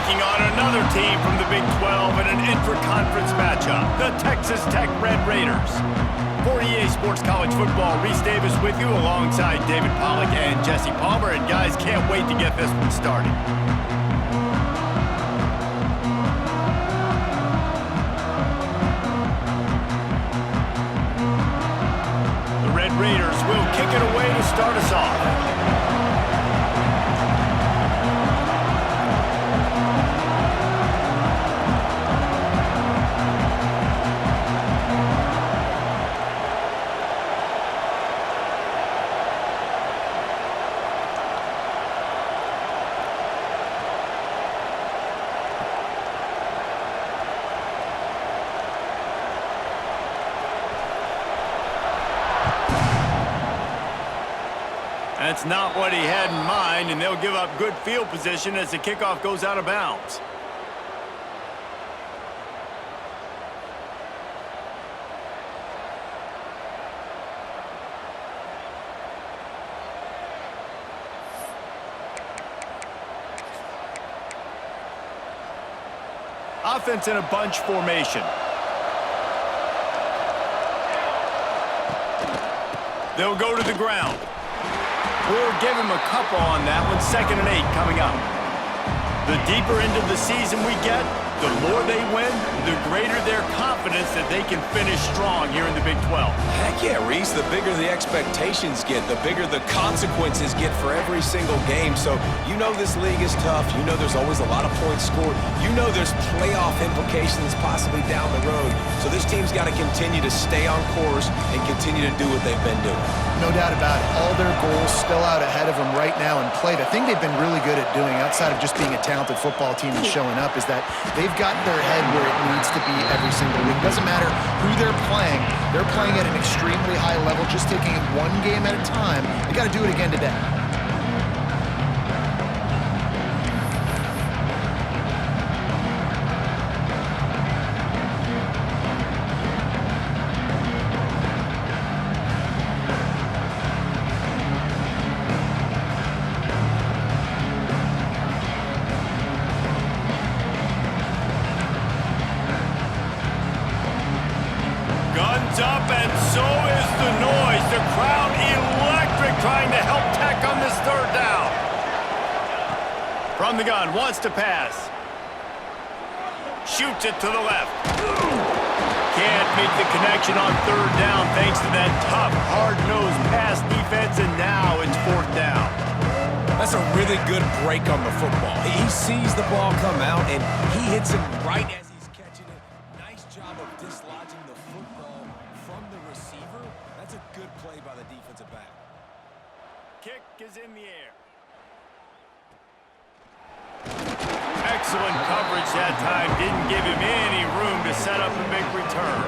taking on another team from the Big 12 in an intra-conference matchup, the Texas Tech Red Raiders. For EA Sports College Football, Reese Davis with you alongside David Pollack and Jesse Palmer. And guys, can't wait to get this one started. The Red Raiders will kick it away to start us off. That's not what he had in mind, and they'll give up good field position as the kickoff goes out of bounds. Offense in a bunch formation. They'll go to the ground. We'll give him a couple on that one. 2nd and 8 coming up. The deeper into the season we get, the more they win, the greater their confidence that they can finish strong here in the Big 12. Heck yeah, Reese. The bigger the expectations get, the bigger the consequences get for every single game. So you know this league is tough. You know there's always a lot of points scored. You know there's playoff implications possibly down the road. So this team's got to continue to stay on course and continue to do what they've been doing. No doubt about it. All their goals still out ahead of them right now in play. The thing they've been really good at doing, outside of just being a talented football team and showing up, is that they've gotten their head where it needs to be every single week. Doesn't matter who they're playing at an extremely high level, just taking it one game at a time. They got to do it again today. Up, and so is the noise. The crowd electric, trying to help Tech on this 3rd down. From the gun, wants to pass. Shoots it to the left. Can't make the connection on 3rd down thanks to that tough, hard-nosed pass defense, and now it's 4th down. That's a really good break on the football. He sees the ball come out, and he hits it right as he's catching it. Nice job of dislodging the football from the receiver. That's a good play by the defensive back. Kick is in the air. Excellent coverage that time. Didn't give him any room to set up a big return.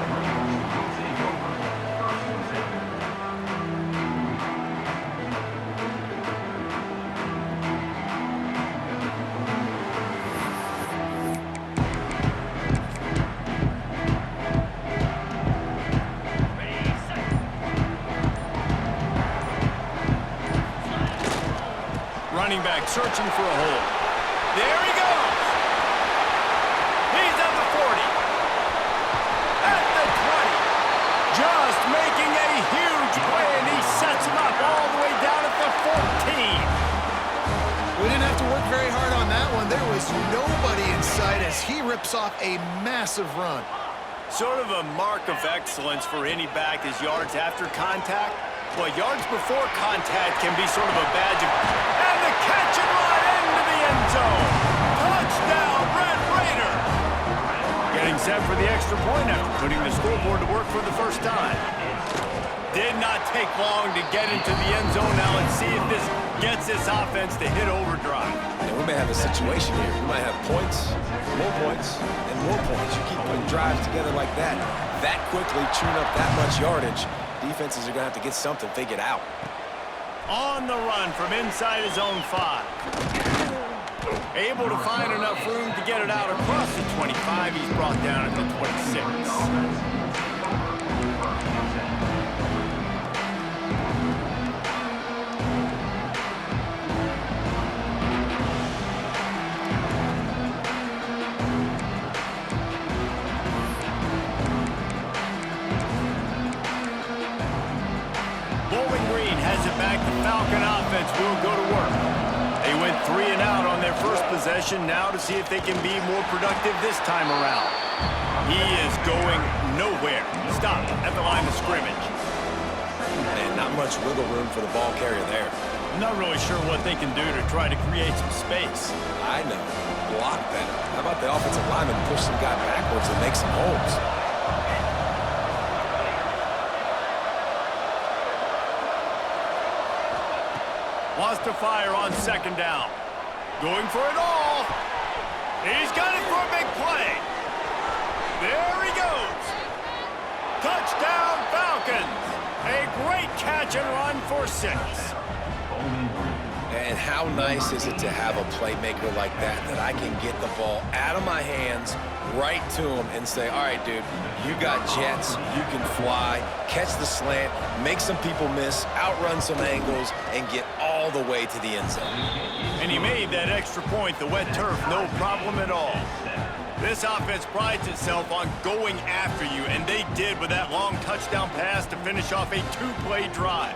Running back searching for a hole. There he goes. He's at the 40. At the 20. Just making a huge play, and he sets him up all the way down at the 14. We didn't have to work very hard on that one. There was nobody in sight as he rips off a massive run. Sort of a mark of excellence for any back is yards after contact. Well, yards before contact can be sort of a badge of... And the catch and run into the end zone. Touchdown, Red Raiders. Getting set for the extra point after putting the scoreboard to work for the first time. Did not take long to get into the end zone. Now let's see if this gets this offense to hit overdrive. And we may have a situation here. We might have points, and more points. You keep putting drives together like that quickly, chewing up that much yardage. Defenses are going to have to get something figured out. On the run from inside his own 5. Able to find enough room to get it out across the 25. He's brought down at the 26. it back. The Falcon offense will go to work. They went 3 and out on their first possession. Now to see if they can be more productive this time around. He is going nowhere. Stop at the line of scrimmage. And not much wiggle room for the ball carrier there. I'm not really sure what they can do to try to create some space. I know. Block better. How about the offensive lineman push some guy backwards and make some holes? Wants to fire on second down. Going for it all. He's got it for a big play. There he goes. Touchdown, Falcons. A great catch and run for 6. And how nice is it to have a playmaker like that I can get the ball out of my hands, right to him, and say, all right, dude, you got jets, you can fly, catch the slant, make some people miss, outrun some angles, and get all the way to the end zone. And he made that extra point, the wet turf, no problem at all. This offense prides itself on going after you, and they did with that long touchdown pass to finish off a 2-play drive.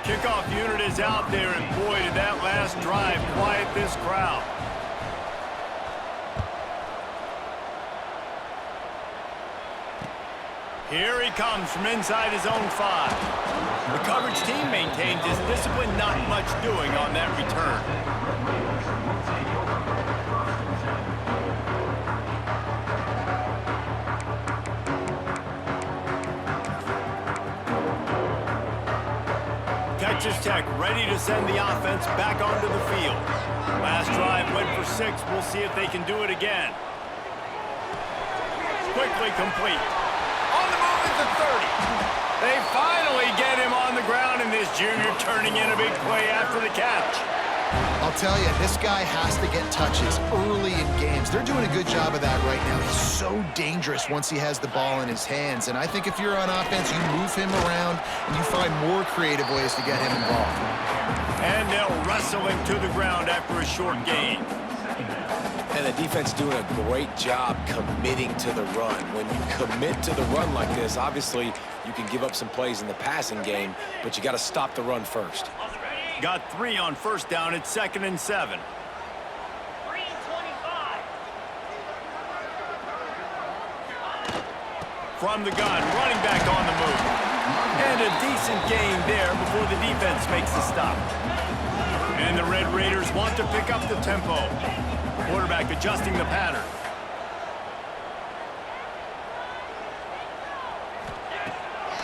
Kickoff unit is out there, and boy, did that last drive quiet this crowd. Here he comes from inside his own 5. The coverage team maintains his discipline, not much doing on that return. Texas Tech ready to send the offense back onto the field. Last drive went for 6. We'll see if they can do it again. Quickly complete. On the move at the 30. They finally get him on the ground, and this junior turning in a big play after the catch. I'll tell you, this guy has to get touches early in games. They're doing a good job of that right now. He's so dangerous once he has the ball in his hands. And I think if you're on offense, you move him around and you find more creative ways to get him involved. And they'll wrestle him to the ground after a short gain. And the defense doing a great job committing to the run. When you commit to the run like this, obviously you can give up some plays in the passing game, but you got to stop the run first. Got 3 on first down. It's 2nd and 7. 3 and 25. From the gun, running back on the move. And a decent gain there before the defense makes the stop. And the Red Raiders want to pick up the tempo. Quarterback adjusting the pattern.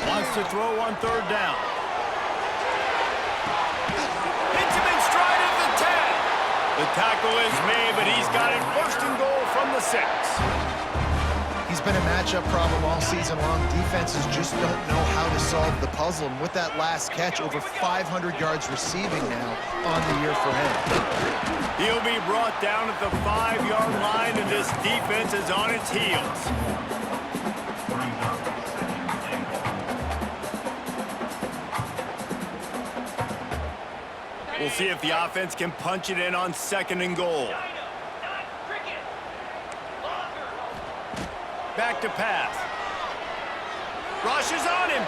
Wants to throw on 3rd down. Hits him in stride at the 10. The tackle is made, but he's got it 1st and goal from the 6. He's been a matchup problem all season long. Defenses just don't know how to solve the puzzle. And with that last catch, over 500 yards receiving now on the year for him. He'll be brought down at the 5-yard line, and this defense is on its heels. We'll see if the offense can punch it in on 2nd and goal. Back to pass. Rushes on him.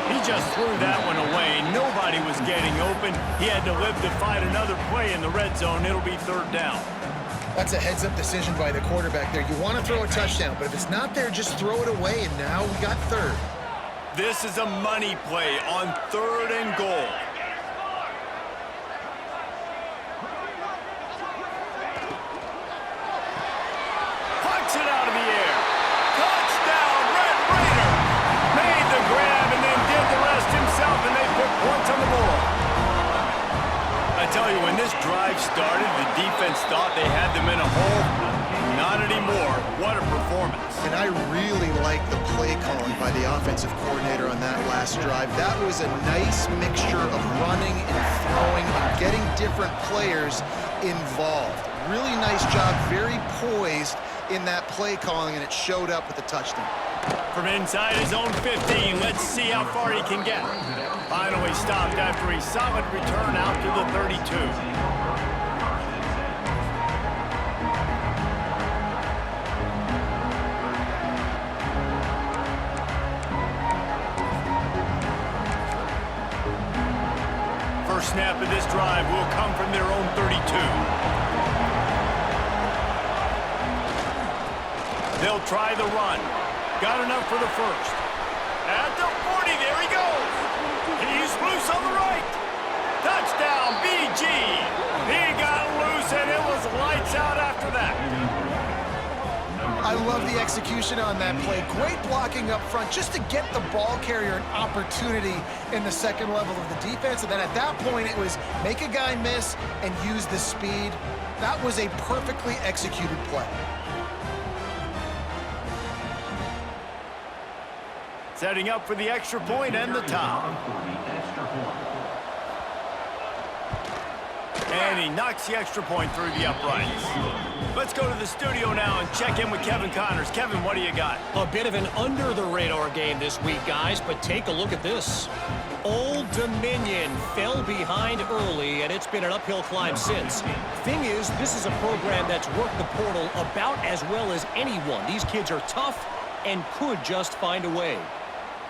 He just threw that one away. Nobody was getting open. He had to live to fight another play in the red zone. It'll be 3rd down. That's a heads-up decision by the quarterback there. You want to throw a touchdown, but if it's not there, just throw it away, and now we got 3rd. This is a money play on 3rd and goal. Pucks it out of the air. Touchdown, Red Raider. Made the grab and then did the rest himself, and they put points on the board. I tell you, when this drive started, the defense thought they had them in a hole. Not anymore. What a performance. And I really like the play calling by the offensive coordinator on that last drive. That was a nice mixture of running and throwing and getting different players involved. Really nice job, very poised in that play calling, and it showed up with the touchdown. From inside his own 15, let's see how far he can get. Finally stopped after a solid return out to the 32. this drive will come from their own 32. They'll try the run. Got enough for the first. At the 40, there he goes. He's loose on the right. Touchdown, BG. He got loose, and it was lights out after that. I love the execution on that play. Great blocking up front just to get the ball carrier an opportunity in the second level of the defense. And then at that point, it was make a guy miss and use the speed. That was a perfectly executed play. Setting up for the extra point and the tie. And he knocks the extra point through the uprights. Let's go to the studio now and check in with Kevin Connors. Kevin, what do you got? A bit of an under-the-radar game this week, guys, but take a look at this. Old Dominion fell behind early, and it's been an uphill climb since. Thing is, this is a program that's worked the portal about as well as anyone. These kids are tough and could just find a way.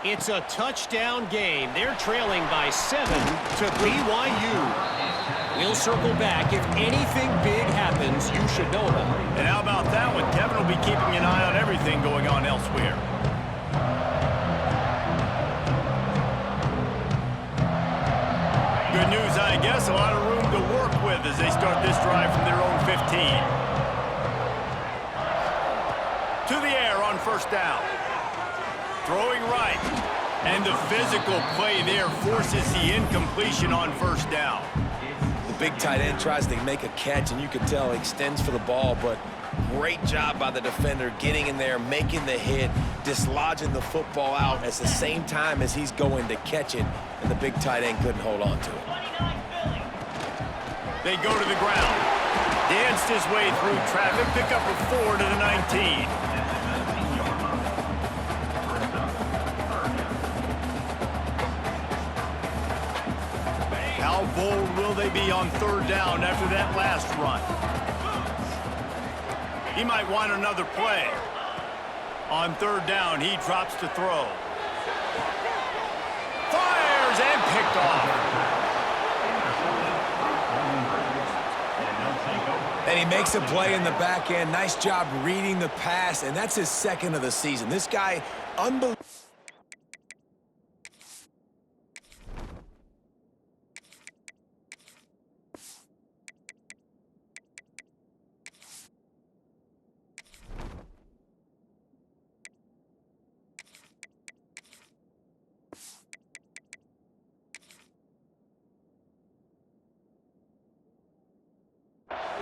It's a touchdown game. They're trailing by 7 to BYU. We'll circle back. If anything big happens, you should know about it. And how about that one? Kevin will be keeping an eye on everything going on elsewhere. Good news, I guess. A lot of room to work with as they start this drive from their own 15. To the air on first down. Throwing right. And the physical play there forces the incompletion on first down. The big tight end tries to make a catch, and you can tell he extends for the ball, but great job by the defender getting in there, making the hit, dislodging the football out at the same time as he's going to catch it, and the big tight end couldn't hold on to it. They go to the ground. Danced his way through traffic, pick up a 4 to the 19. How bold will they be on third down after that last run? He might want another play. On third down, he drops to throw. Fires and picked off. And he makes a play in the back end. Nice job reading the pass, and that's his second of the season. This guy, unbelievable.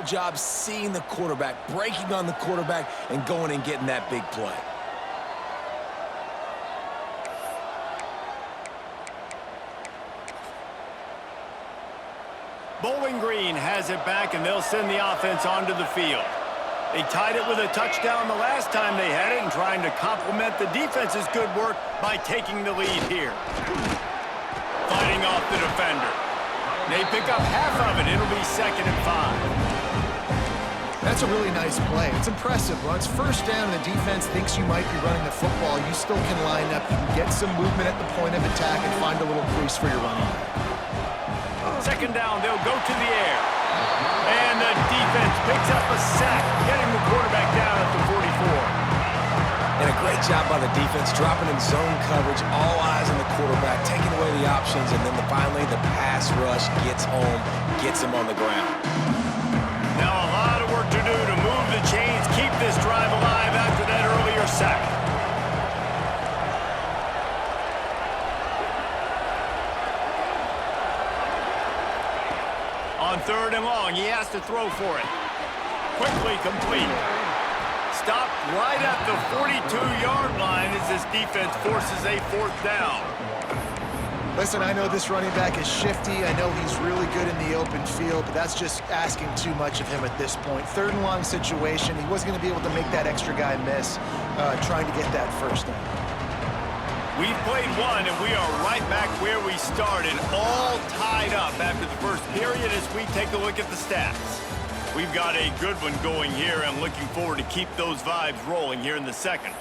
Job seeing the quarterback, breaking on the quarterback, and going and getting that big play. Bowling Green has it back, and they'll send the offense onto the field. They tied it with a touchdown the last time they had it and trying to complement the defense's good work by taking the lead here. Fighting off the defender. They pick up half of it. It'll be 2nd and 5. That's a really nice play. It's impressive. Once first down and the defense thinks you might be running the football, you still can line up. You can get some movement at the point of attack and find a little crease for your running back. 2nd down, they'll go to the air. And the defense picks up a sack, getting the quarterback down at the 44. And a great job by the defense, dropping in zone coverage, all eyes on the quarterback, taking away the options, and then finally the pass rush gets home, gets him on the ground. Now a lot of work to do to move the chains, keep this drive alive after that earlier sack. On 3rd and long, he has to throw for it. Quickly complete. Stopped right at the 42-yard line as this defense forces a 4th down. Listen, I know this running back is shifty. I know he's really good in the open field, but that's just asking too much of him at this point. 3rd and long situation. He wasn't going to be able to make that extra guy miss trying to get that first down. We've played one, and we are right back where we started, all tied up after the first period as we take a look at the stats. We've got a good one going here. I'm looking forward to keep those vibes rolling here in the second.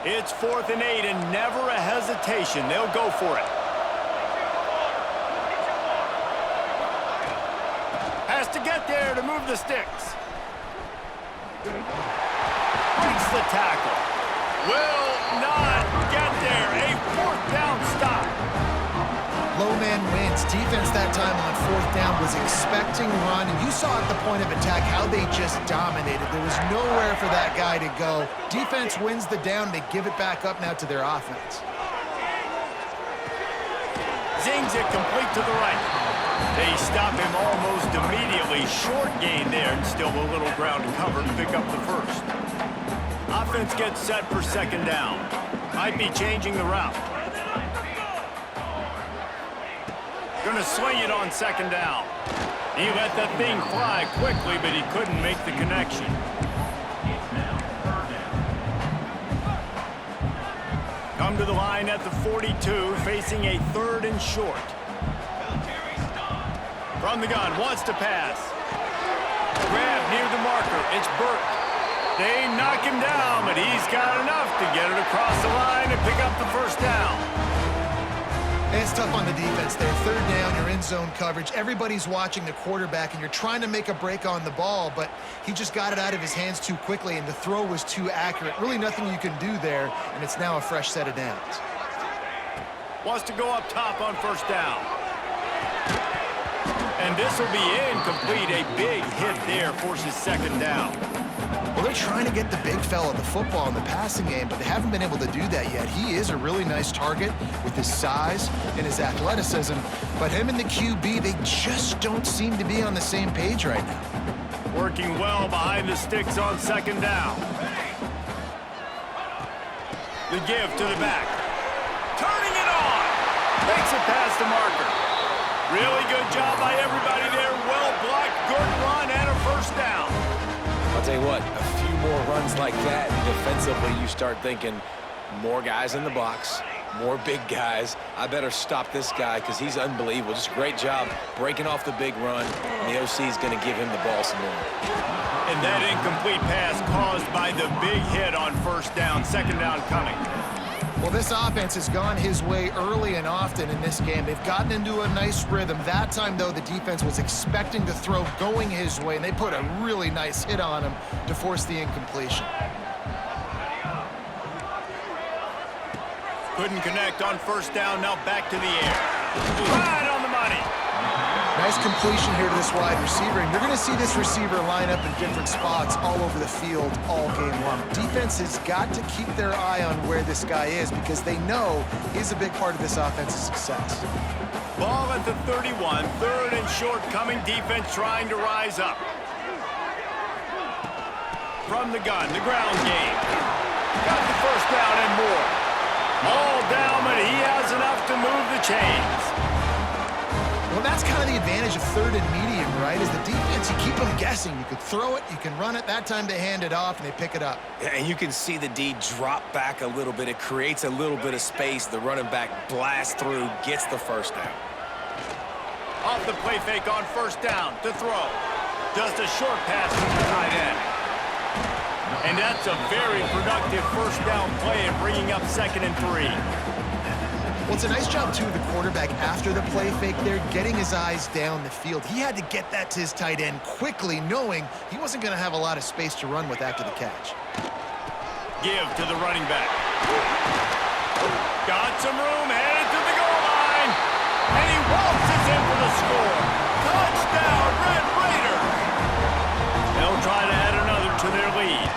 It's 4th and 8 and never a hesitation. They'll go for it. Has to get there to move the sticks. Breaks the tackle. Will not get there. A 4th down stop. Low man wins. Defense that time on 4th down was expecting run, and you saw at the point of attack how they just dominated. There was nowhere for that guy to go. Defense wins the down. They give it back up now to their offense. Zings it complete to the right. They stop him almost immediately. Short gain there, and still a little ground to cover to pick up the first. Offense gets set for 2nd down. Might be changing the route. Gonna swing it on 2nd down. He let that thing fly quickly, but he couldn't make the connection. Come to the line at the 42, facing a 3rd and short. From the gun, wants to pass. Grab near the marker, it's Burt. They knock him down, but he's got enough to get it across the line and pick up the 1st down. And it's tough on the defense there. 3rd down, you're in zone coverage. Everybody's watching the quarterback, and you're trying to make a break on the ball, but he just got it out of his hands too quickly, and the throw was too accurate. Really nothing you can do there, and it's now a fresh set of downs. Wants to go up top on 1st down. And this will be incomplete. A big hit there forces 2nd down. Well, they're trying to get the big fella the football in the passing game, but they haven't been able to do that yet. He is a really nice target with his size and his athleticism, but him and the QB, they just don't seem to be on the same page right now. Working well behind the sticks on 2nd down. The give to the back. Turning it on. Makes it past the marker. Really good job by everybody there. Well blocked, good run, and a 1st down. I'll tell you what, a few more runs like that, defensively you start thinking more guys in the box, more big guys. I better stop this guy because he's unbelievable. Just a great job breaking off the big run, and the OC is going to give him the ball some more. And that incomplete pass caused by the big hit on 1st down. 2nd down coming. Well, this offense has gone his way early and often in this game. They've gotten into a nice rhythm. That time, though, the defense was expecting the throw going his way, and they put a really nice hit on him to force the incompletion. Couldn't connect on 1st down. Now back to the air. Right on the money. Nice completion here to this wide receiver, and you're going to see this receiver line up in different spots all over the field all game long. Defense has got to keep their eye on where this guy is because they know he's a big part of this offense's success. Ball at the 31, 3rd and short coming. Defense trying to rise up. From the gun, the ground game. Got the 1st down and more. All down, but he has enough to move the chains. Well, that's kind of the advantage of 3rd and medium, right? Is the defense, you keep them guessing. You could throw it, you can run it. That time they hand it off, and they pick it up. Yeah, and you can see the D drop back a little bit. It creates a little bit of space. The running back blasts through, gets the 1st down. Off the play fake on 1st down to throw. Just a short pass to the tight end. And that's a very productive 1st down play and bringing up 2nd and 3. Well, it's a nice job, too, of the quarterback after the play fake there, getting his eyes down the field. He had to get that to his tight end quickly, knowing he wasn't going to have a lot of space to run with after the catch. Give to the running back. Got some room, headed to the goal line. And he waltzes in for the score. Touchdown, Red Raiders. They'll try to add another to their lead.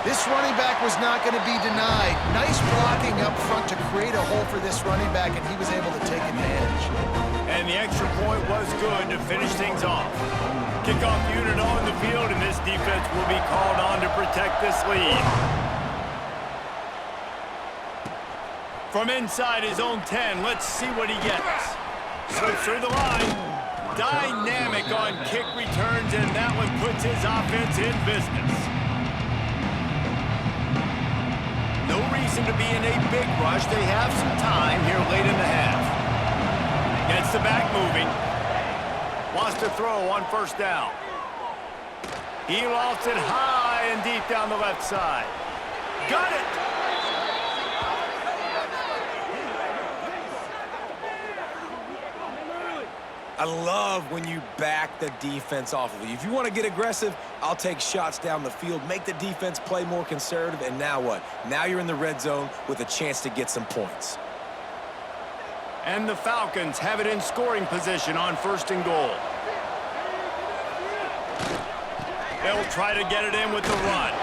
This running back was not going to be denied. Nice blocking up front to create a hole for this running back, and he was able to take advantage. And the extra point was good to finish things off. Kickoff unit on the field, and this defense will be called on to protect this lead. From inside his own 10, let's see what he gets. Slips through the line. Dynamic on kick returns, and that one puts his offense in business. No reason to be in a big rush. They have some time here late in the half. Gets the back moving. Wants to throw on 1st down. He lofts it high and deep down the left side. Got it! I love when you back the defense off of you. If you want to get aggressive, I'll take shots down the field, make the defense play more conservative, and now what? Now you're in the red zone with a chance to get some points. And the Falcons have it in scoring position on 1st and goal. They'll try to get it in with the run.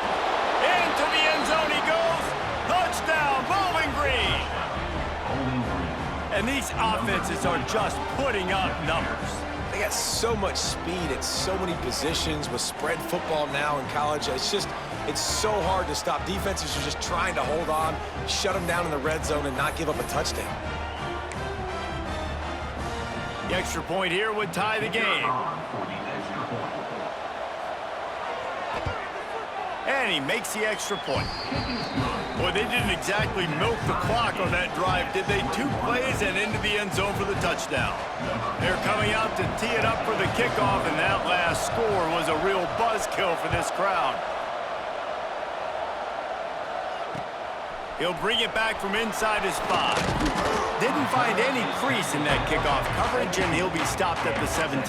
Into the end zone he goes. Touchdown, Bowling Green. And these offenses are just putting up numbers. They got so much speed at so many positions with spread football now in college. It's so hard to stop. Defenses are just trying to hold on, shut them down in the red zone, and not give up a touchdown. The extra point here would tie the game. And he makes the extra point. Boy, they didn't exactly milk the clock on that drive, did they? 2 plays and into the end zone for the touchdown. They're coming out to tee it up for the kickoff, and that last score was a real buzzkill for this crowd. He'll bring it back from inside his 5. Didn't find any crease in that kickoff coverage, and he'll be stopped at the 17.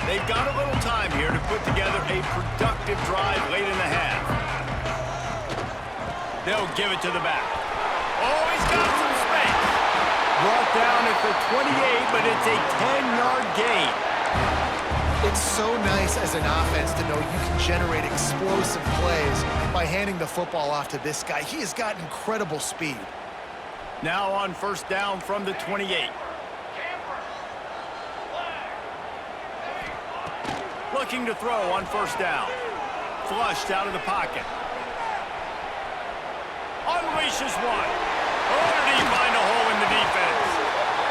They've got a little time here to put together a productive drive late in the half. They'll give it to the back. Oh, he's got some space. Brought down at the 28, but it's a 10-yard gain. It's so nice as an offense to know you can generate explosive plays by handing the football off to this guy. He has got incredible speed. Now on 1st down from the 28. Looking to throw on 1st down. Flushed out of the pocket. Unleashes one. Oh, did he find a hole in the defense?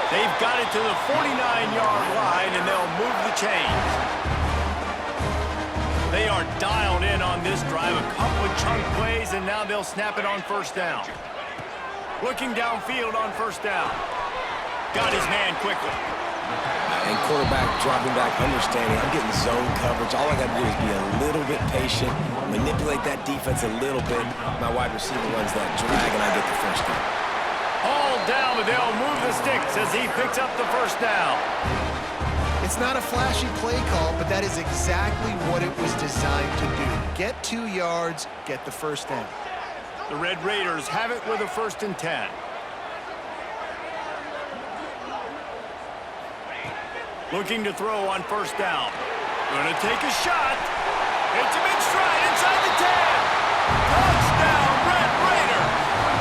They've got it to the 49-yard line, and they'll move the chains. They are dialed in on this drive. A couple of chunk plays, and now they'll snap it on 1st down. Looking downfield on 1st down. Got his man quickly. And quarterback dropping back, understanding I'm getting zone coverage. All I got to do is be a little bit patient, manipulate that defense a little bit. My wide receiver runs that drag, and I get the 1st down. All down, but they'll move the sticks as he picks up the 1st down. It's not a flashy play call, but that is exactly what it was designed to do. Get 2 yards, get the 1st down. The Red Raiders have it with a 1st and 10. Looking to throw on 1st down. Gonna take a shot. Hits him in stride inside the 10. Touchdown, Red Raiders.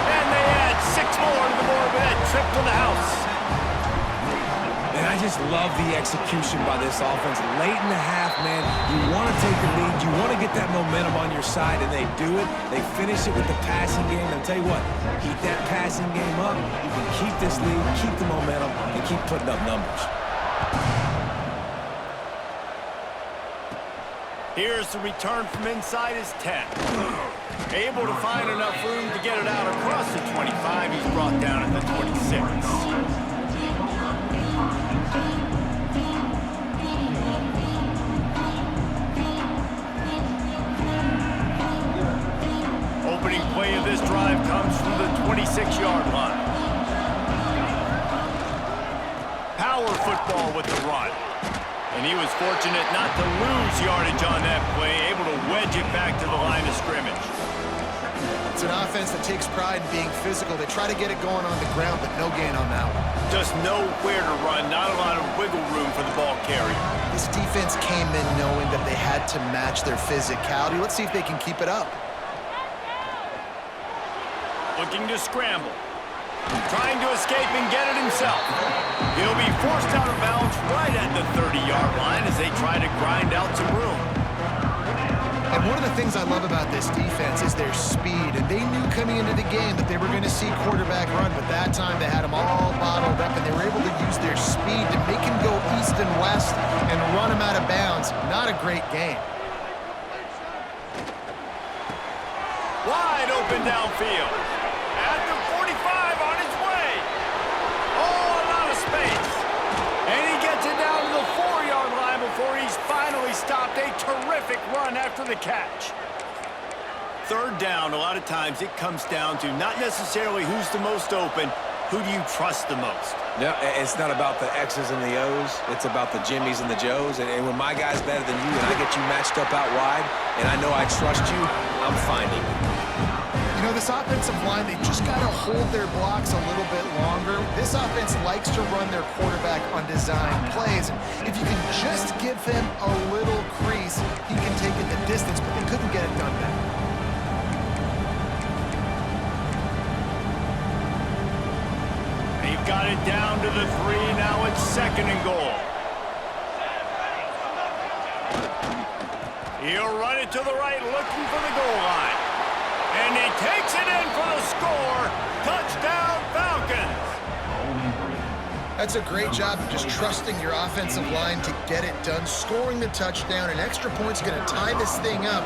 And they add 6 more to the board with that trip to the house. And I just love the execution by this offense. Late in the half, man, you want to take the lead. You want to get that momentum on your side, and they do it. They finish it with the passing game. And I'll tell you what, keep that passing game up. You can keep this lead, keep the momentum, and keep putting up numbers. Here's the return from inside his 10. Able to find enough room to get it out across the 25. He's brought down at the 26. Opening play of this drive comes from the 26-yard line. Power football with the run. And he was fortunate not to lose yardage on that play, able to wedge it back to the line of scrimmage. It's an offense that takes pride in being physical. They try to get it going on the ground, but no gain on that one. Just nowhere to run, not a lot of wiggle room for the ball carrier. This defense came in knowing that they had to match their physicality. Let's see if they can keep it up. Looking to scramble. Trying to escape and get it himself. He'll be forced out of bounds right at the 30-yard line as they try to grind out some room. And one of the things I love about this defense is their speed. And they knew coming into the game that they were going to see quarterback run, but that time they had them all bottled up, and they were able to use their speed to make him go east and west and run him out of bounds. Not a great game. Wide open downfield. At the 45 on his way. Oh, a lot of space. And he gets it down to the 4-yard line before he's finally stopped. A terrific run after the catch. 3rd down, a lot of times it comes down to not necessarily who's the most open, who do you trust the most? No, it's not about the X's and the O's. It's about the Jimmys and the Joes. And when my guy's better than you and I get you matched up out wide and I know I trust you, I'm finding you. You know, this offensive line, they just got to hold their blocks a little bit longer. This offense likes to run their quarterback on design plays. And if you can just give him a little crease, he can take it the distance, but they couldn't get it done then. They've got it down to the 3. Now it's 2nd and goal. He'll run it to the right, looking for the goal line. And he takes it in for the score. Touchdown, Falcons. That's a great job of just trusting your offensive line to get it done, scoring the touchdown. An extra point's going to tie this thing up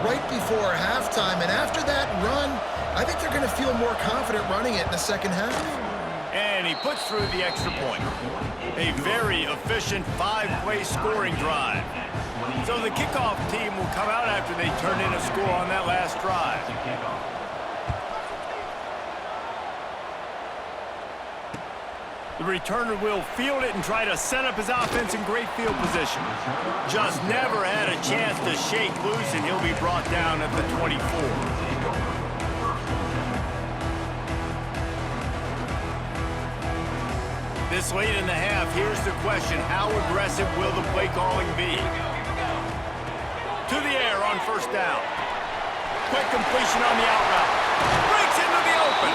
right before halftime. And after that run, I think they're going to feel more confident running it in the second half. And he puts through the extra point. A very efficient 5-play scoring drive. So the kickoff team will come out after they turn in a score on that last drive. The returner will field it and try to set up his offense in great field position. Just never had a chance to shake loose, and he'll be brought down at the 24. This late in the half, here's the question: how aggressive will the play calling be? To the air on 1st down. Quick completion on the out route. Breaks into the open.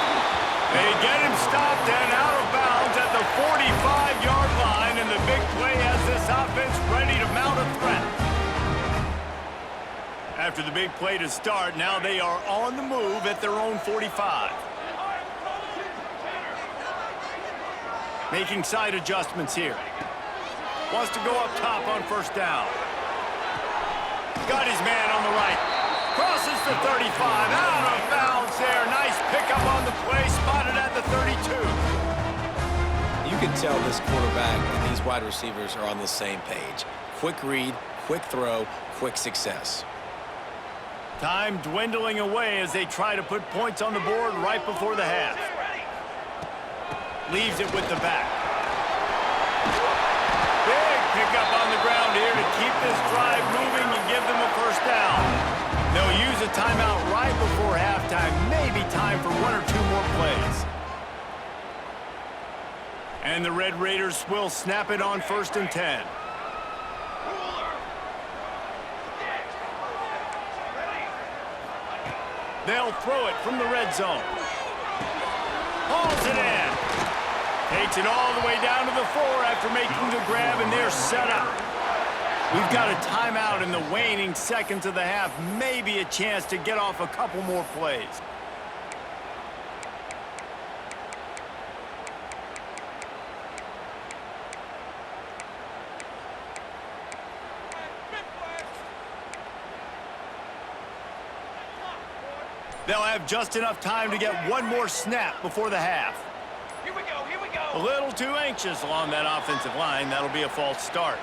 They get him stopped and out of bounds at the 45-yard line, and the big play has this offense ready to mount a threat. After the big play to start, now they are on the move at their own 45. Making side adjustments here. Wants to go up top on 1st down. Got his man on the right. Crosses the 35. Out of bounds there. Nice pickup on the play. Spotted at the 32. You can tell this quarterback and these wide receivers are on the same page. Quick read, quick throw, quick success. Time dwindling away as they try to put points on the board right before the half. Leaves it with the back. Big pickup on the ground here to keep this drive moving and give them a 1st down. They'll use a timeout right before halftime. Maybe time for 1 or 2 more plays. And the Red Raiders will snap it on 1st and 10. They'll throw it from the red zone. Hauls it in. Takes it all the way down to the 4 after making the grab, and they're set up. We've got a timeout in the waning seconds of the half. Maybe a chance to get off a couple more plays. They'll have just enough time to get 1 more snap before the half. Here we go, here we go. A little too anxious along that offensive line. That'll be a false start.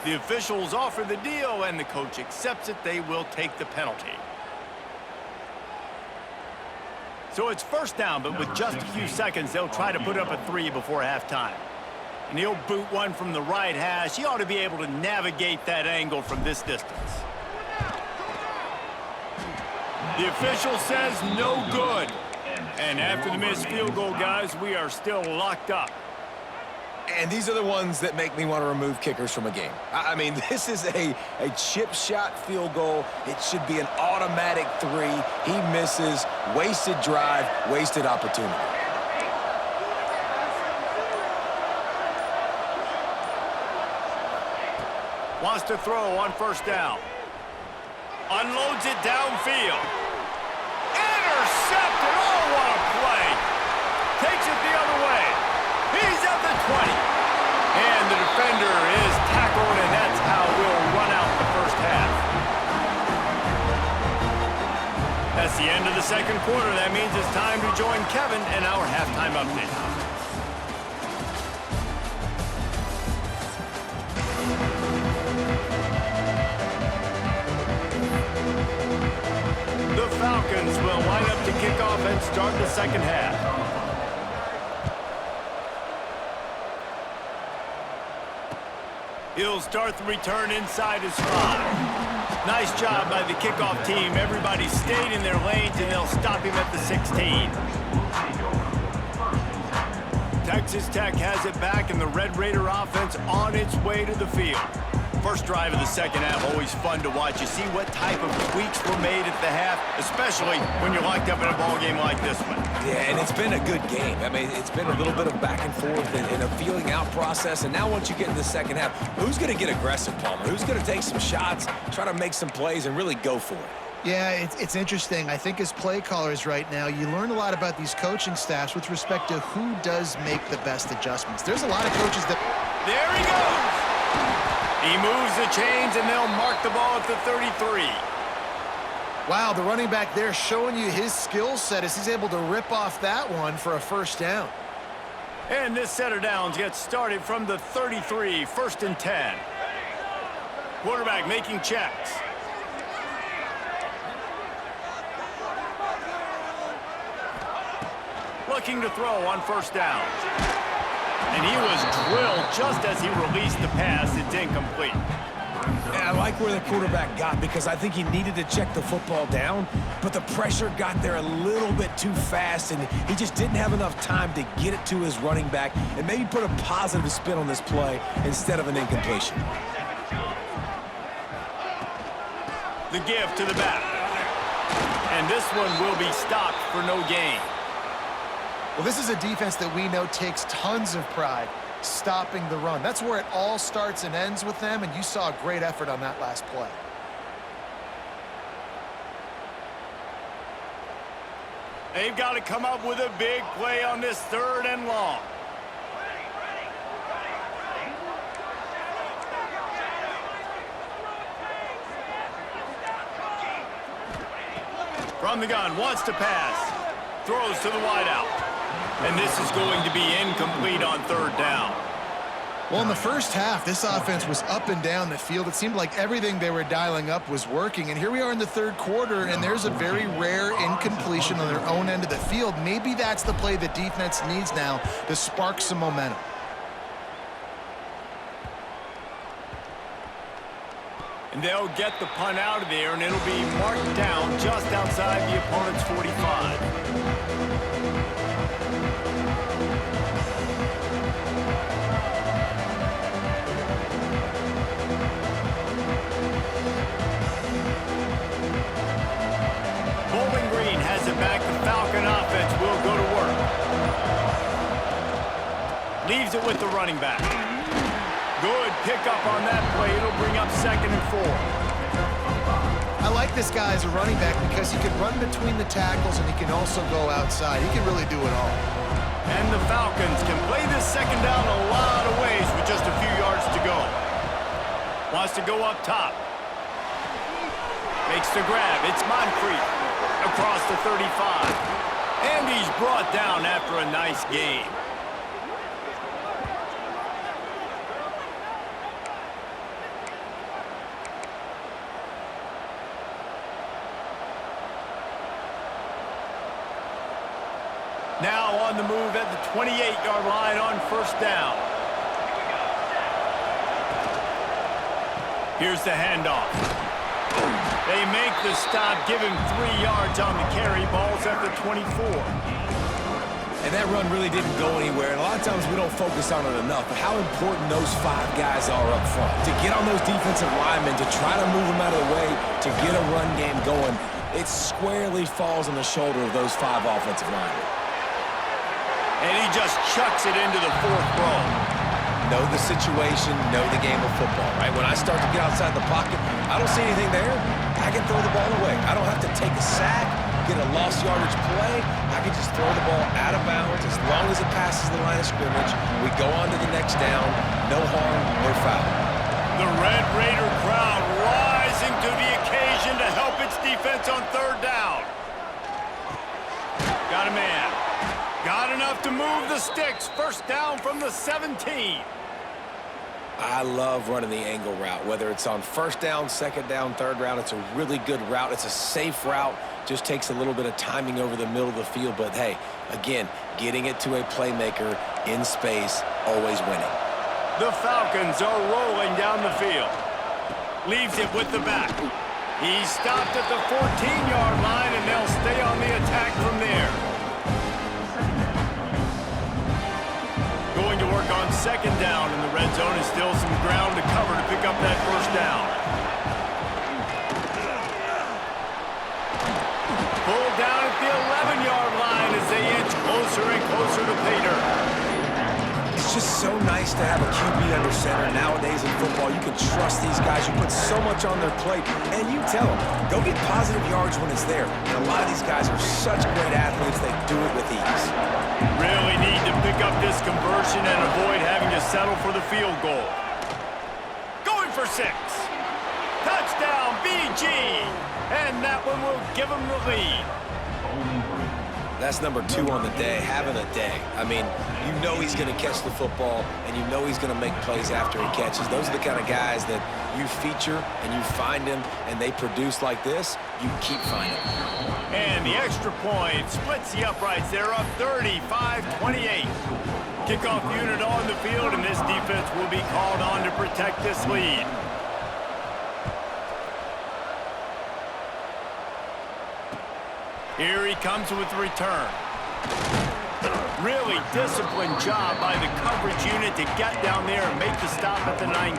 The officials offer the deal, and the coach accepts it. They will take the penalty. So it's 1st down, but with just a few seconds, they'll try to put up a 3 before halftime. And he'll boot one from the right hash. He ought to be able to navigate that angle from this distance. The official says no good. And after the missed field goal, guys, we are still locked up. And these are the ones that make me want to remove kickers from a game. I mean, this is a chip shot field goal. It should be an automatic 3. He misses. Wasted drive, wasted opportunity. Wants to throw on 1st down. Unloads it downfield. Intercepted. Oh, what a play. Takes it the other way. He's at the 20. And the defender is tackled, and that's how we'll run out the 1st half. That's the end of the 2nd quarter. That means it's time to join Kevin in our halftime update. The Falcons will line up to kick off and start the 2nd half. He'll start the return inside his 5. Nice job by the kickoff team. Everybody stayed in their lanes, and they'll stop him at the 16. Texas Tech has it back, and the Red Raider offense on its way to the field. First drive of the second half, always fun to watch. You see what type of tweaks were made at the half, especially when you're locked up in a ball game like this one. Yeah, and it's been a good game. I mean, it's been a little bit of back and forth and a feeling out process. And now once you get in the second half, who's going to get aggressive, Palmer? Who's going to take some shots, try to make some plays, and really go for it? Yeah, it's interesting. I think as play callers right now, you learn a lot about these coaching staffs with respect to who does make the best adjustments. There's a lot of coaches that... There he goes! He moves the chains, and they'll mark the ball at the 33. Wow, the running back there showing you his skill set as he's able to rip off that one for a first down. And this set of downs gets started from the 33, 1st and 10. Quarterback making checks. Looking to throw on 1st down. And he was drilled just as he released the pass. It's incomplete. Yeah, I like where the quarterback got because I think he needed to check the football down, but the pressure got there a little bit too fast, and he just didn't have enough time to get it to his running back and maybe put a positive spin on this play instead of an incompletion. The give to the back. And this one will be stopped for no gain. Well, this is a defense that we know takes tons of pride stopping the run. That's where it all starts and ends with them, and you saw a great effort on that last play. They've got to come up with a big play on this 3rd and long. From the gun, wants to pass. Throws to the wideout. And this is going to be incomplete on 3rd down. Well, in the first half, this offense was up and down the field. It seemed like everything they were dialing up was working. And here we are in the 3rd quarter, and there's a very rare incompletion on their own end of the field. Maybe that's the play the defense needs now to spark some momentum. And they'll get the punt out of there, and it'll be marked down just outside the opponent's 45. Back, the Falcon offense will go to work. Leaves it with the running back. Good pickup on that play. It'll bring up 2nd and 4. I like this guy as a running back because he can run between the tackles and he can also go outside. He can really do it all. And the Falcons can play this 2nd down a lot of ways with just a few yards to go. Wants to go up top. Makes the grab. It's Moncrief. Across the 35. And he's brought down after a nice game. Now on the move at the 28-yard line on 1st down. Here's the handoff. They make the stop, give him 3 yards on the carry. Ball's at the 24. And that run really didn't go anywhere. And a lot of times we don't focus on it enough, but how important those 5 guys are up front. To get on those defensive linemen, to try to move them out of the way, to get a run game going, it squarely falls on the shoulder of those 5 offensive linemen. And he just chucks it into the 4th row. Know the situation, know the game of football, right? When I start to get outside the pocket, I don't see anything there. I can throw the ball away. I don't have to take a sack, get a lost yardage play. I can just throw the ball out of bounds as long as it passes the line of scrimmage. We go on to the next down. No harm, no foul. The Red Raider crowd rising to the occasion to help its defense on 3rd down. Got a man. Got enough to move the sticks. 1st down from the 17. I love running the angle route, whether it's on 1st down, 2nd down, 3rd round. It's a really good route. It's a safe route. Just takes a little bit of timing over the middle of the field. But, hey, again, getting it to a playmaker in space, always winning. The Falcons are rolling down the field. Leaves it with the back. He stopped at the 14-yard line, and they'll stay on the attack from there. Going to work on second down in the red zone, and still some ground to cover to pick up that first down. Pulled down at the 11-yard line as they inch closer and closer to pay dirt. It's just so nice to have a QB under center nowadays in football. You can trust these guys. You put so much on their plate, and you tell them, go get positive yards when it's there. And a lot of these guys are such great athletes, they do it with ease. Really need to pick up this conversion and avoid having to settle for the field goal. Going for 6. Touchdown, BG! And that one will give them the lead. That's number 2 on the day, having a day. I mean, you know he's going to catch the football, and you know he's going to make plays after he catches. Those are the kind of guys that you feature, and you find them, and they produce like this, you keep finding them. And the extra point splits the uprights. They're up 35-28. Kickoff unit on the field, and this defense will be called on to protect this lead. Here he comes with the return. Really disciplined job by the coverage unit to get down there and make the stop at the 19.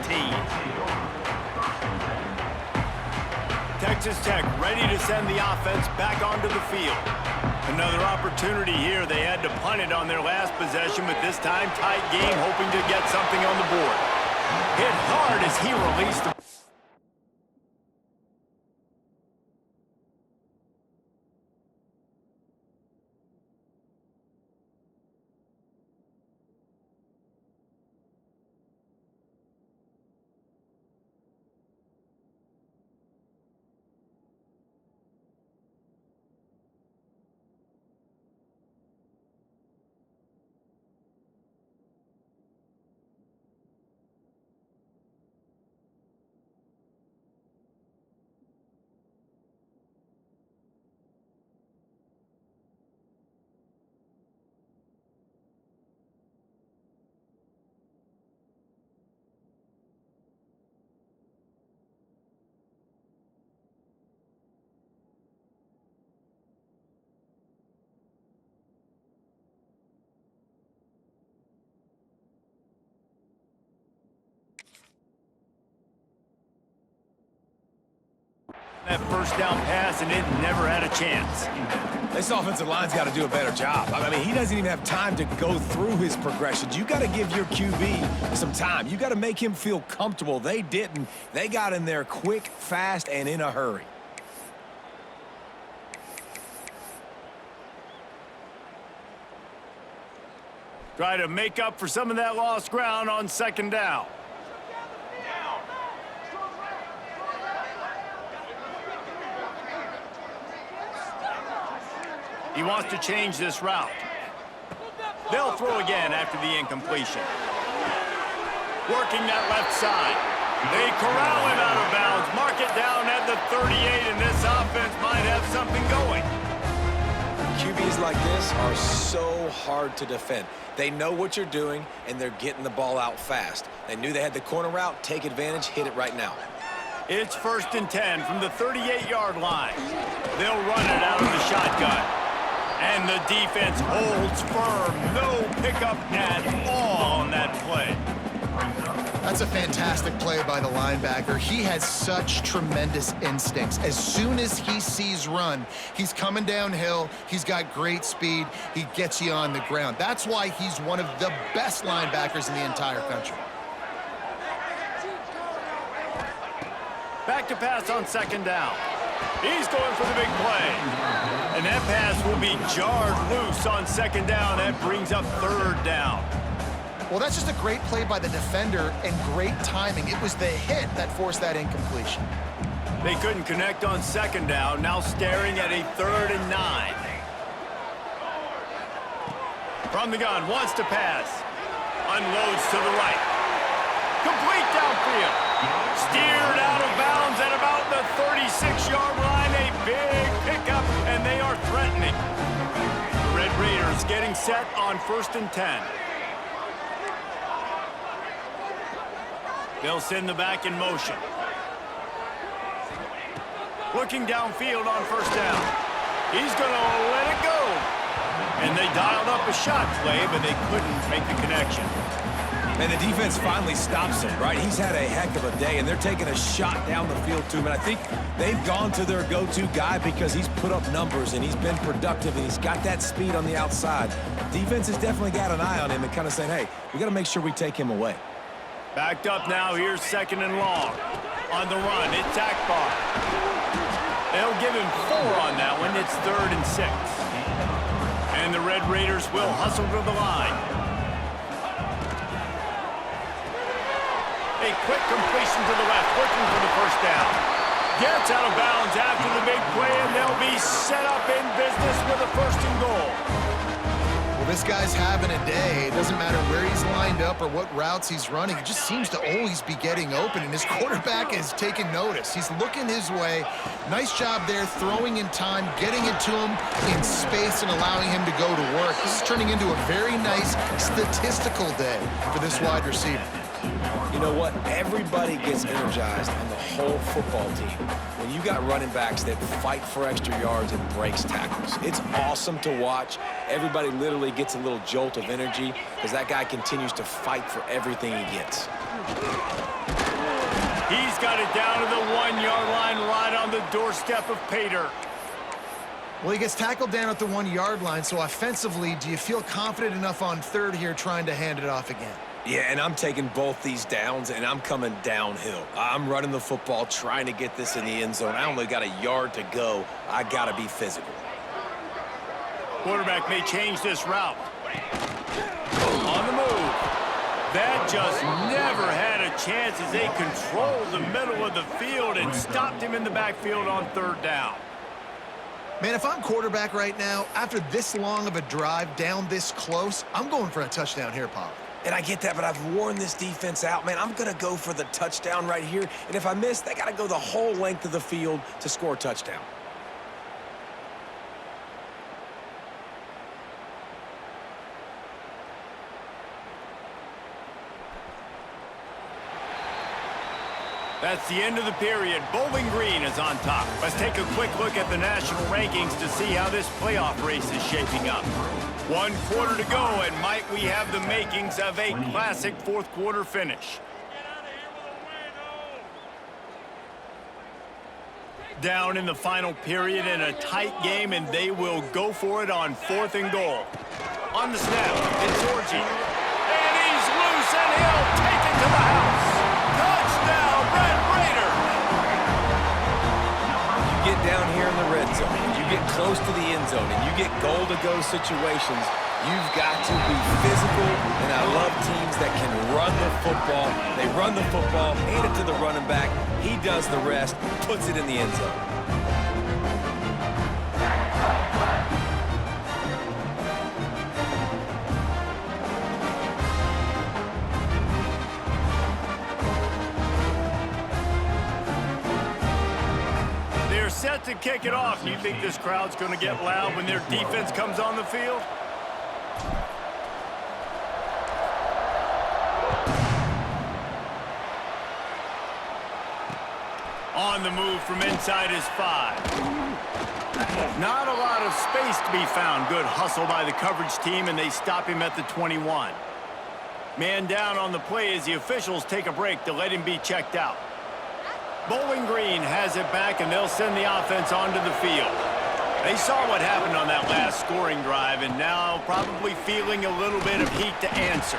Texas Tech ready to send the offense back onto the field. Another opportunity here. They had to punt it on their last possession, but this time tight game, hoping to get something on the board. Hit hard as he released the... That first down pass, and it never had a chance. This offensive line's got to do a better job. I mean, he doesn't even have time to go through his progressions. You got to give your QB some time. You got to make him feel comfortable. They didn't. They got in there quick, fast, and in a hurry. Try to make up for some of that lost ground on second down. He wants to change this route. They'll throw again after the incompletion. Working that left side. They corral him out of bounds. Mark it down at the 38, and this offense might have something going. QBs like this are so hard to defend. They know what you're doing, and they're getting the ball out fast. They knew they had the corner route. Take advantage. Hit it right now. It's 1st and 10 from the 38-yard line. They'll run it out of the shotgun. And the defense holds firm. No pickup at all on that play. That's a fantastic play by the linebacker. He has such tremendous instincts. As soon as he sees run, he's coming downhill. He's got great speed. He gets you on the ground. That's why he's one of the best linebackers in the entire country. Back to pass on second down. He's going for the big play. And that pass will be jarred loose on second down. That brings up third down. Well, that's just a great play by the defender and great timing. It was the hit that forced that incompletion. They couldn't connect on second down. Now staring at a 3rd and 9. From the gun, wants to pass. Unloads to the right. Complete downfield. Steered out of bounds at about the 36-yard line. A big pickup, and they are threatening. The Red Raiders getting set on 1st and 10. They'll send the back in motion. Looking downfield on first down. He's going to let it go. And they dialed up a shot play, but they couldn't make the connection. And the defense finally stops him, right? He's had a heck of a day, and they're taking a shot down the field to him. And I think they've gone to their go-to guy because he's put up numbers, and he's been productive, and he's got that speed on the outside. Defense has definitely got an eye on him and kind of saying, hey, we got to make sure we take him away. Backed up now, here's second and long. On the run, it's Akbar. They'll give him 4 on that one. It's 3rd and 6. And the Red Raiders will hustle to the line. A quick completion to the left, looking for the first down. Gets out of bounds after the big play, and they'll be set up in business with a 1st and goal. Well, this guy's having a day. It doesn't matter where he's lined up or what routes he's running. He just seems to always be getting open, and his quarterback is taking notice. He's looking his way. Nice job there, throwing in time, getting it to him in space, and allowing him to go to work. This is turning into a very nice statistical day for this wide receiver. You know what? Everybody gets energized on the whole football team when you got running backs that fight for extra yards and breaks tackles. It's awesome to watch. Everybody literally gets a little jolt of energy because that guy continues to fight for everything he gets. He's got it down to the 1-yard line right on the doorstep of Pater. Well, he gets tackled down at the 1-yard line, so offensively, do you feel confident enough on 3rd here trying to hand it off again? Yeah, and I'm taking both these downs, and I'm coming downhill. I'm running the football, trying to get this in the end zone. I only got a yard to go. I got to be physical. Quarterback may change this route. On the move. That just never had a chance as they controlled the middle of the field and stopped him in the backfield on 3rd down. Man, if I'm quarterback right now, after this long of a drive down this close, I'm going for a touchdown here, Pop. And I get that, but I've worn this defense out. Man, I'm going to go for the touchdown right here. And if I miss, they got to go the whole length of the field to score a touchdown. That's the end of the period. Bowling Green is on top. Let's take a quick look at the national rankings to see how this playoff race is shaping up. 1 quarter to go, and might we have the makings of a classic 4th quarter finish. Down in the final period in a tight game, and they will go for it on 4th and goal. On the snap, it's Orji. And he's loose, and he'll take it to the house. Touchdown, Red Raiders! You get down here in the red zone, you get close to the end zone, and you get goal-to-go situations, you've got to be physical, and I love teams that can run the football. They run the football, hand it to the running back, he does the rest, puts it in the end zone. Set to kick it off. Do you think this crowd's going to get loud when their defense comes on the field? On the move from inside his 5. Not a lot of space to be found. Good hustle by the coverage team, and they stop him at the 21. Man down on the play as the officials take a break to let him be checked out. Bowling Green has it back, and they'll send the offense onto the field. They saw what happened on that last scoring drive, and now probably feeling a little bit of heat to answer.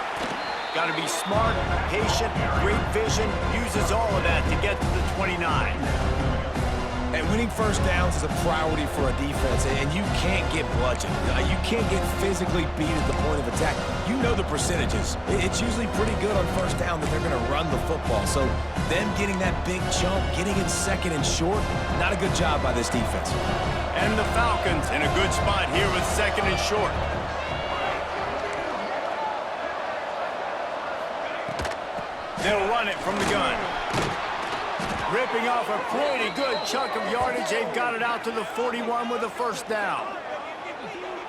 Got to be smart, patient, great vision, uses all of that to get to the 29. And winning 1st downs is a priority for a defense, and you can't get bludgeoned. You can't get physically beat at the point of attack. You know the percentages. It's usually pretty good on 1st down that they're going to run the football. So them getting that big chunk, getting it 2nd and short, not a good job by this defense. And the Falcons in a good spot here with 2nd and short. They'll run it from the gun. Ripping off a pretty good chunk of yardage. They've got it out to the 41 with a 1st down.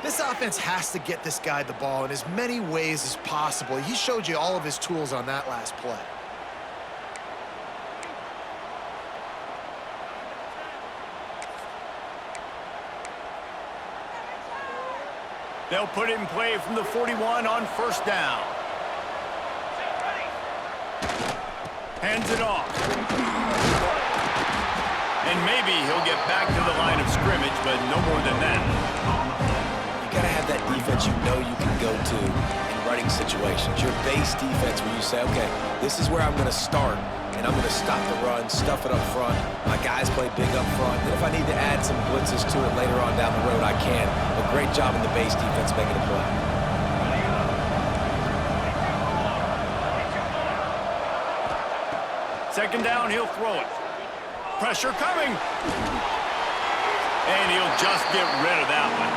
This offense has to get this guy the ball in as many ways as possible. He showed you all of his tools on that last play. They'll put it in play from the 41 on first down. Hands it off. And maybe he'll get back to the line of scrimmage, but no more than that. You got to have that defense you know you can go to in running situations. Your base defense where you say, okay, this is where I'm going to start, and I'm going to stop the run, stuff it up front. My guys play big up front. And if I need to add some blitzes to it later on down the road, I can. A great job in the base defense making a play. Second down, he'll throw it. Pressure coming. And he'll just get rid of that one.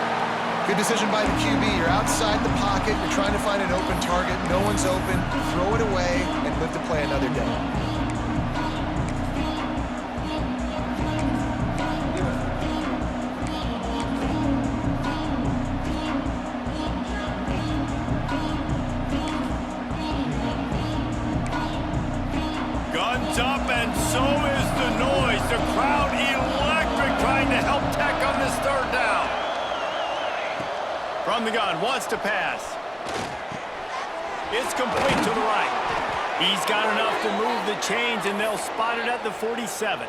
Good decision by the QB. You're outside the pocket. You're trying to find an open target. No one's open. Throw it away and live to play another day. Guns up, and so is the noise. The crowd electric trying to help Tech on this third down. From the gun, wants to pass. It's complete to the right. He's got enough to move the chains, and they'll spot it at the 47.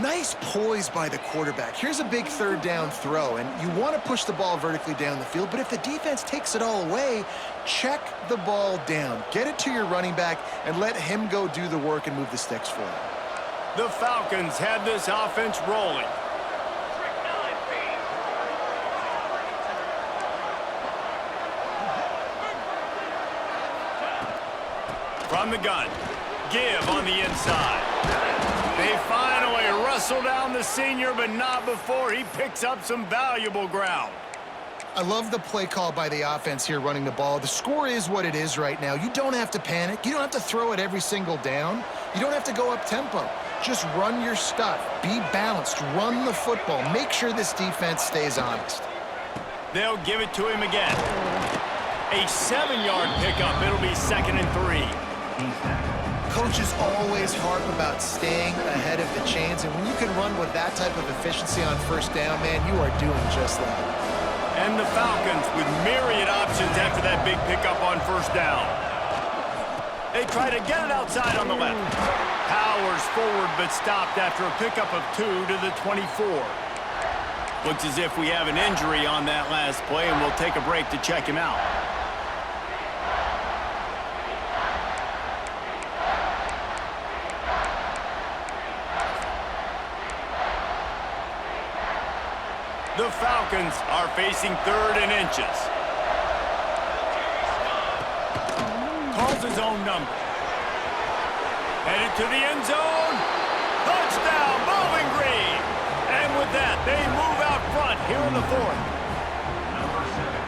Nice poise by the quarterback. Here's a big third down throw, and you want to push the ball vertically down the field, but if the defense takes it all away, check the ball down. Get it to your running back and let him go do the work and move the sticks for you. The Falcons have this offense rolling. From the gun, give on the inside. They finally wrestle down the senior, but not before he picks up some valuable ground. I love the play call by the offense here running the ball. The score is what it is right now. You don't have to panic. You don't have to throw it every single down. You don't have to go up tempo. Just run your stuff. Be balanced. Run the football. Make sure this defense stays honest. They'll give it to him again. A 7-yard pickup. It'll be 2nd and 3. Coaches always harp about staying ahead of the chains, and when you can run with that type of efficiency on first down, man, you are doing just that. And the Falcons with myriad options after that big pickup on first down. They try to get it outside on the left. Powers forward, but stopped after a pickup of 2 to the 24. Looks as if we have an injury on that last play, and we'll take a break to check him out. The Falcons are facing 3rd and inches. Calls his own number. Headed to the end zone. Touchdown, Bowling Green. And with that, they move out front here in the 4th.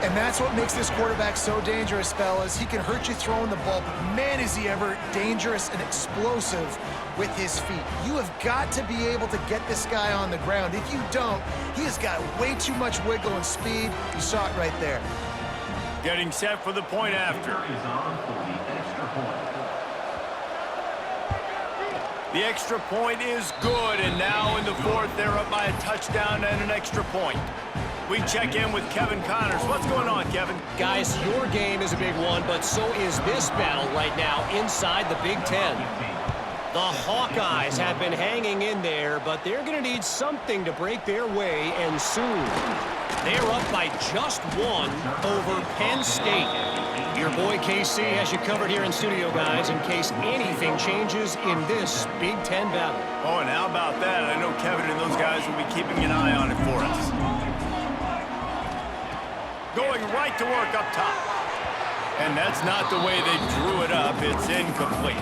And that's what makes this quarterback so dangerous, fellas. He can hurt you throwing the ball, but man, is he ever dangerous and explosive with his feet. You have got to be able to get this guy on the ground. If you don't, he has got way too much wiggle and speed. You saw it right there. Getting set for the point after. The extra point is good, and now in the 4th, they're up by a touchdown and an extra point. We check in with Kevin Connors. What's going on, Kevin? Guys, your game is a big one, but so is this battle right now inside the Big Ten. The Hawkeyes have been hanging in there, but they're going to need something to break their way, and soon. They're up by just 1 over Penn State. Your boy KC has you covered here in studio, guys, in case anything changes in this Big Ten battle. Oh, and how about that? I know Kevin and those guys will be keeping an eye on it for us. Going right to work up top. And that's not the way they drew it up. It's incomplete.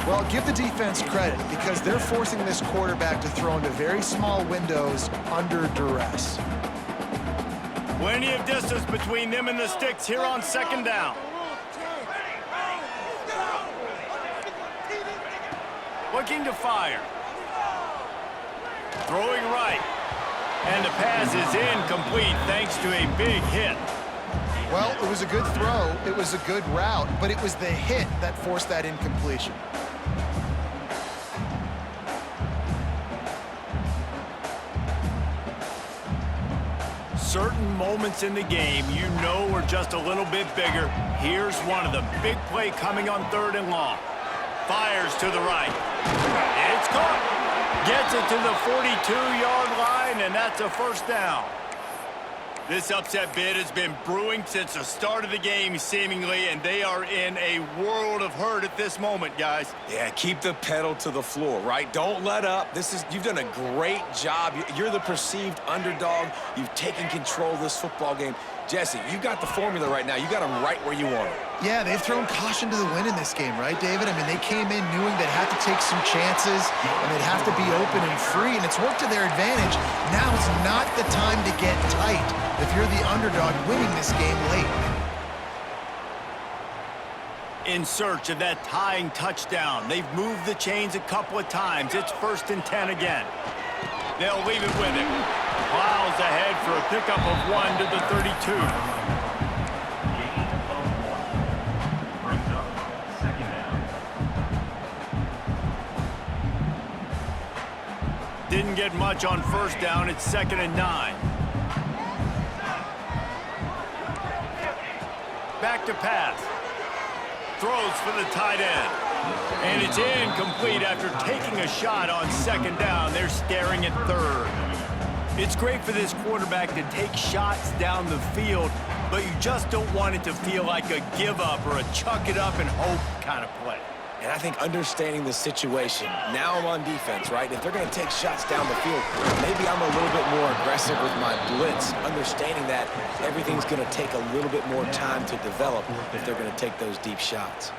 Well, give the defense credit because they're forcing this quarterback to throw into very small windows under duress. Plenty of distance between them and the sticks here on 2nd down. Looking to fire. Throwing right. And the pass is incomplete thanks to a big hit. Well, it was a good throw. It was a good route, but it was the hit that forced that incompletion. certain moments in the game you know are just a little bit bigger. Here's one of them. Big play coming on 3rd and long. Fires to the right. It's caught. Gets it to the 42-yard line, and that's a first down. This upset bid has been brewing since the start of the game, seemingly, and they are in a world of hurt at this moment, guys. Yeah, keep the pedal to the floor, right? Don't let up. You've done a great job. You're the perceived underdog. You've taken control of this football game. Jesse, you got the formula right now. You got them right where you want them. Yeah, they've thrown caution to the wind in this game, right, David? I mean, they came in knowing they'd have to take some chances, and they'd have to be open and free, and it's worked to their advantage. Now is not the time to get tight if you're the underdog winning this game late. In search of that tying touchdown. They've moved the chains a couple of times. It's 1st and 10 again. They'll leave it with him. Plows ahead for a pickup of 1 to the 32. Didn't get much on 1st down. It's 2nd and 9. Back to pass. Throws for the tight end. And it's incomplete after taking a shot on 2nd down. They're staring at 3rd. It's great for this quarterback to take shots down the field, but you just don't want it to feel like a give-up or a chuck-it-up and hope kind of play. And I think understanding the situation, now I'm on defense, right? If they're going to take shots down the field, maybe I'm a little bit more aggressive with my blitz, understanding that everything's going to take a little bit more time to develop if they're going to take those deep shots.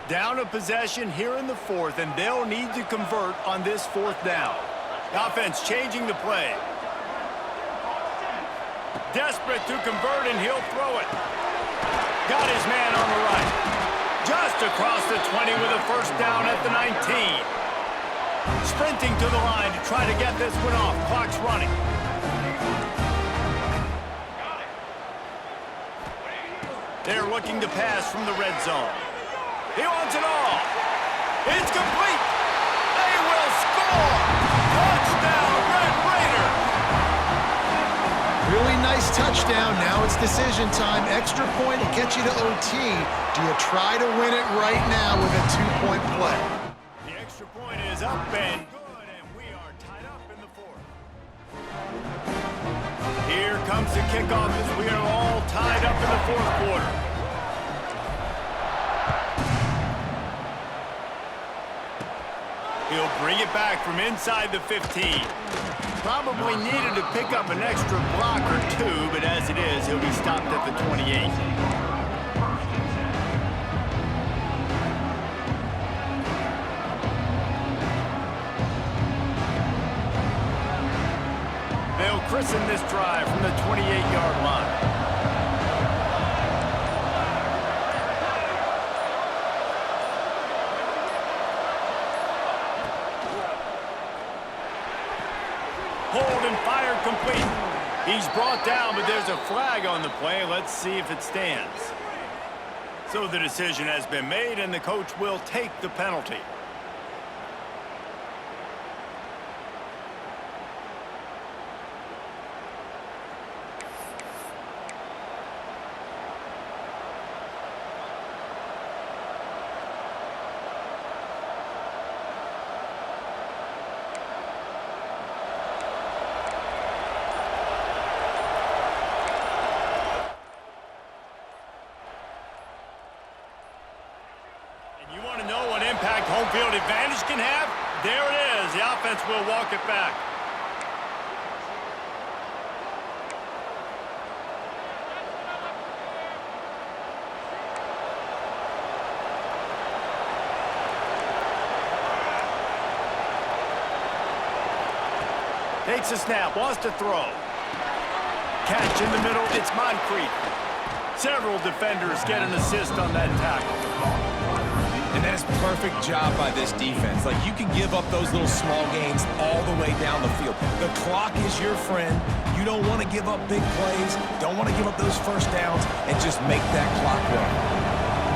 Down a possession here in the 4th, and they'll need to convert on this 4th down. Offense changing the play. Desperate to convert, and he'll throw it. Got his man on the right. Just across the 20 with a first down at the 19. Sprinting to the line to try to get this one off. Clock's running. They're looking to pass from the red zone. He wants it all. It's complete. They will score. Touchdown, Red Raiders. Really nice touchdown. Now it's decision time. Extra point to get you to OT. Do you try to win it right now with a 2-point play? The extra point is up and good, and we are tied up in the 4th. Here comes the kickoff as we are all tied up in the 4th quarter. He'll bring it back from inside the 15. Probably needed to pick up an extra block or 2, but as it is, he'll be stopped at the 28. They'll christen this drive from the 28-yard line. Hold and fired complete. He's brought down, but there's a flag on the play. Let's see if it stands. So the decision has been made, and the coach will take the penalty. Home field advantage can have. There it is. The offense will walk it back. Takes a snap, wants to throw. Catch in the middle, it's Moncrief. Several defenders get an assist on that tackle. And that's a perfect job by this defense. Like, you can give up those little small gains all the way down the field. The clock is your friend. You don't want to give up big plays. Don't want to give up those first downs and just make that clock run.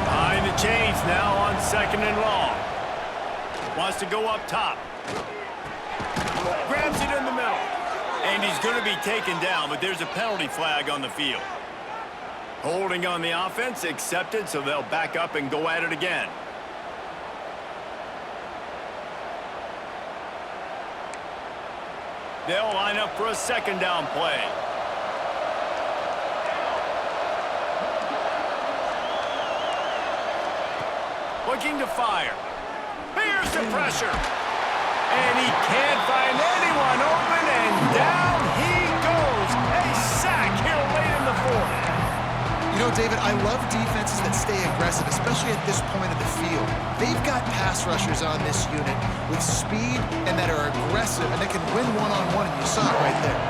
High Pulling the chains now on 2nd and long. Wants to go up top. Grabs it in the middle. And he's going to be taken down, but there's a penalty flag on the field. Holding on the offense, accepted, so they'll back up and go at it again. They'll line up for a 2nd down play. Looking to fire. Here's the pressure. And he can't find anyone open, and down he goes. A sack here late in the 4th. You know, David, I love defenses that stay aggressive, especially at this point of the field. They've got pass rushers on this unit with speed and that are aggressive, and they can win one-on-one, and you saw it right there.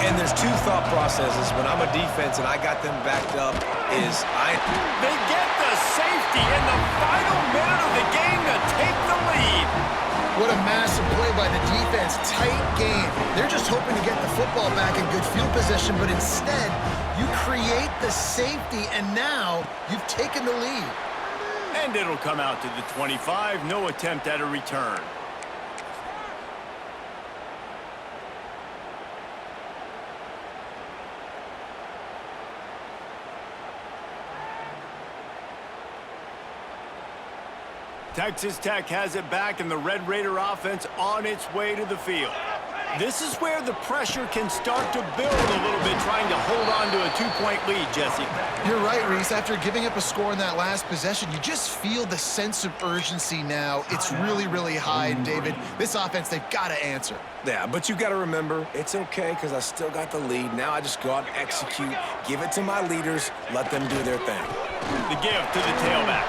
And there's two thought processes. When I'm a defense and I got them backed up is They get the safety in the final minute of the game to take the lead. What a massive play by the defense. Tight game. They're just hoping to get the football back in good field position, but instead, you create the safety, and now you've taken the lead. And it'll come out to the 25. No attempt at a return. Texas Tech has it back, and the Red Raider offense on its way to the field. This is where the pressure can start to build a little bit, trying to hold on to a 2-point lead, Jesse. You're right, Reese. After giving up a score in that last possession, you just feel the sense of urgency now. It's really, really high, David. This offense, they've got to answer. Yeah, but you got to remember, it's okay because I still got the lead. Now I just go out and execute, give it to my leaders, let them do their thing. The give to the tailback.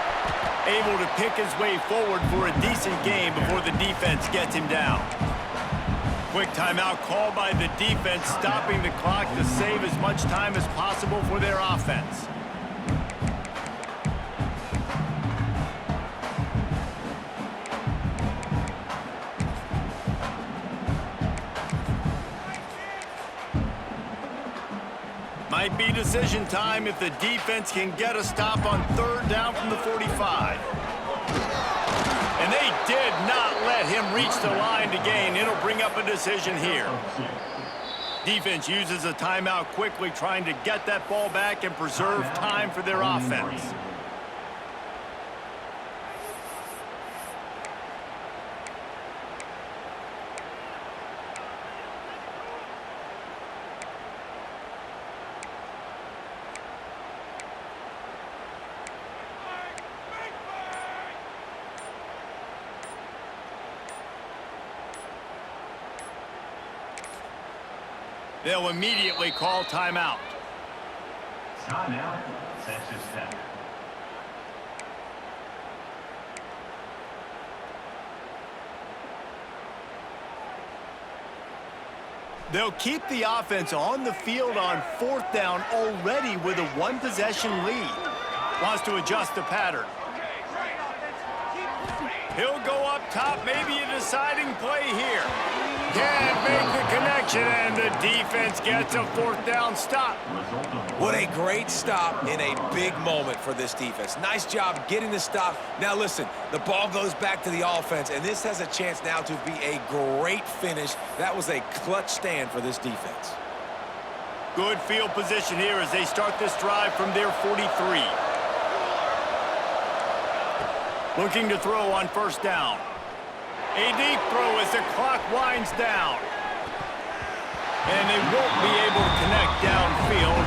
Able to pick his way forward for a decent game before the defense gets him down. Quick timeout called by the defense, stopping the clock to save as much time as possible for their offense. Might be decision time if the defense can get a stop on 3rd down from the 45. And they did not let him reach the line to gain. It'll bring up a decision here. Defense uses a timeout quickly, trying to get that ball back and preserve time for their offense. They'll immediately call timeout. Timeout, Texas Tech. They'll keep the offense on the field on 4th down already with a 1-possession lead. Wants to adjust the pattern. He'll go up top, maybe a deciding play here. Can't make the connection, and the defense gets a 4th down stop. What a great stop in a big moment for this defense. Nice job getting the stop. Now listen, the ball goes back to the offense, and this has a chance now to be a great finish. That was a clutch stand for this defense. Good field position here as they start this drive from their 43. Looking to throw on 1st down. A deep throw as the clock winds down. And they won't be able to connect downfield.